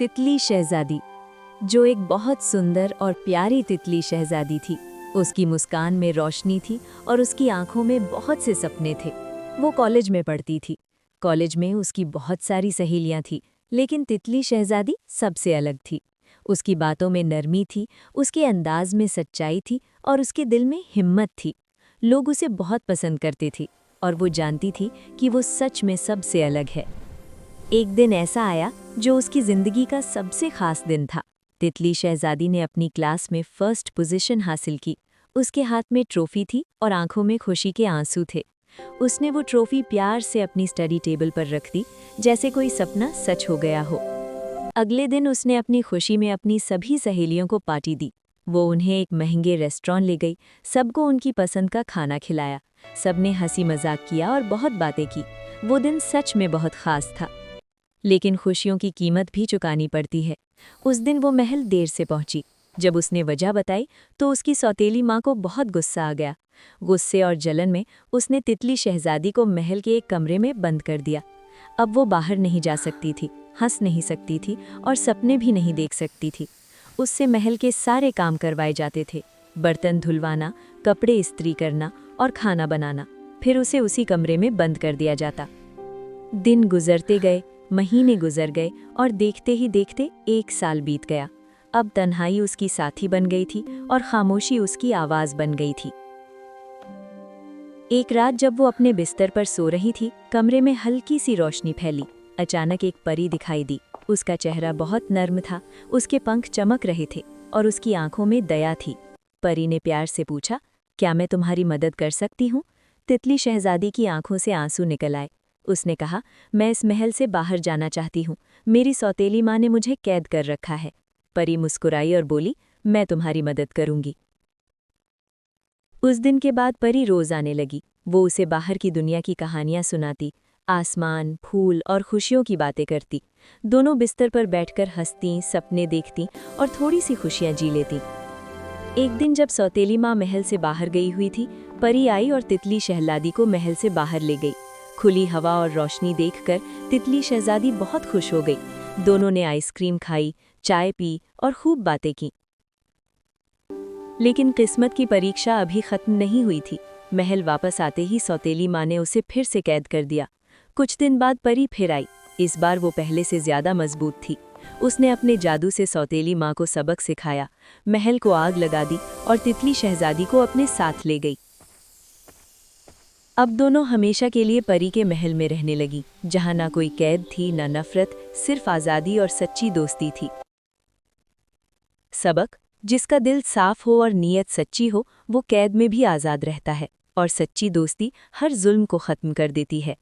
तितली शहजादी। जो एक बहुत सुंदर और प्यारी तितली शहजादी थी। उसकी मुस्कान में रोशनी थी और उसकी आंखों में बहुत से सपने थे। वो कॉलेज में पढ़ती थी। कॉलेज में उसकी बहुत सारी सहेलियां थीं, लेकिन तितली शहजादी सबसे अलग थी। उसकी बातों में नरमी थी, उसके अंदाज में सच्चाई थी और उसके दिल में हिम्मत थी। लोग उसे बहुत पसंद करते थे और वो जानती थी कि वो सच में सबसे अलग है। एक दिन ऐसा आया जो उसकी जिंदगी का सबसे खास दिन था। तितली शहजादी ने अपनी क्लास में फर्स्ट पोजीशन हासिल की। उसके हाथ में ट्रॉफी थी और आंखों में खुशी के आंसू थे। उसने वो ट्रॉफी प्यार से अपनी स्टडी टेबल पर रख दी, जैसे कोई सपना सच हो गया हो। अगले दिन उसने अपनी खुशी में अपनी सभी सहेलियों को पार्टी दी। वो उन्हें एक महंगे रेस्टोरेंट ले गई, सबको उनकी पसंद का खाना खिलाया। सबने हंसी मजाक किया और बहुत बातें की। वो दिन सच में बहुत खास था। लेकिन खुशियों की कीमत भी चुकानी पड़ती है। उस दिन वो महल देर से पहुंची। जब उसने वजह बताई तो उसकी सौतेली माँ को बहुत गुस्सा आ गया। गुस्से और जलन में उसने तितली शहजादी को महल के एक कमरे में बंद कर दिया। अब वो बाहर नहीं जा सकती थी, हंस नहीं सकती थी और सपने भी नहीं देख सकती थी। उससे महल के सारे काम करवाए जाते थे, बर्तन धुलवाना, कपड़े इस्त्री करना और खाना बनाना। फिर उसे उसी कमरे में बंद कर दिया जाता। दिन गुजरते गए, महीने गुजर गए और देखते ही देखते 1 साल बीत गया। अब तन्हाई उसकी साथी बन गई थी और खामोशी उसकी आवाज बन गई थी। एक रात जब वो अपने बिस्तर पर सो रही थी, कमरे में हल्की सी रोशनी फैली। अचानक एक परी दिखाई दी। उसका चेहरा बहुत नर्म था, उसके पंख चमक रहे थे और उसकी आंखों में दया थी। परी ने प्यार से पूछा, क्या मैं तुम्हारी मदद कर सकती हूँ? तितली शहजादी की आंखों से आंसू निकल आए। उसने कहा, मैं इस महल से बाहर जाना चाहती हूँ। मेरी सौतेली माँ ने मुझे कैद कर रखा है। परी मुस्कुराई और बोली, मैं तुम्हारी मदद करूंगी। उस दिन के बाद परी रोज आने लगी। वो उसे बाहर की दुनिया की कहानियां सुनाती, आसमान, फूल और खुशियों की बातें करती। दोनों बिस्तर पर बैठकर हंसती, सपने देखती और थोड़ी सी खुशियां जी लेती। एक दिन जब सौतेली माँ महल से बाहर गई हुई थी, परी आई और तितली शहजादी को महल से बाहर ले गई। खुली हवा और रोशनी देखकर तितली शहजादी बहुत खुश हो गई। दोनों ने आइसक्रीम खाई, चाय पी और खूब बातें की। लेकिन किस्मत की परीक्षा अभी खत्म नहीं हुई थी। महल वापस आते ही सौतेली माँ ने उसे फिर से कैद कर दिया। कुछ दिन बाद परी फिर आई। इस बार वो पहले से ज्यादा मजबूत थी। उसने अपने जादू से सौतेली माँ को सबक सिखाया, महल को आग लगा दी और तितली शहजादी को अपने साथ ले गई। अब दोनों हमेशा के लिए परी के महल में रहने लगी, जहां ना कोई कैद थी, ना नफरत, सिर्फ आज़ादी और सच्ची दोस्ती थी। सबक: जिसका दिल साफ हो और नीयत सच्ची हो, वो कैद में भी आज़ाद रहता है और सच्ची दोस्ती हर जुल्म को ख़त्म कर देती है।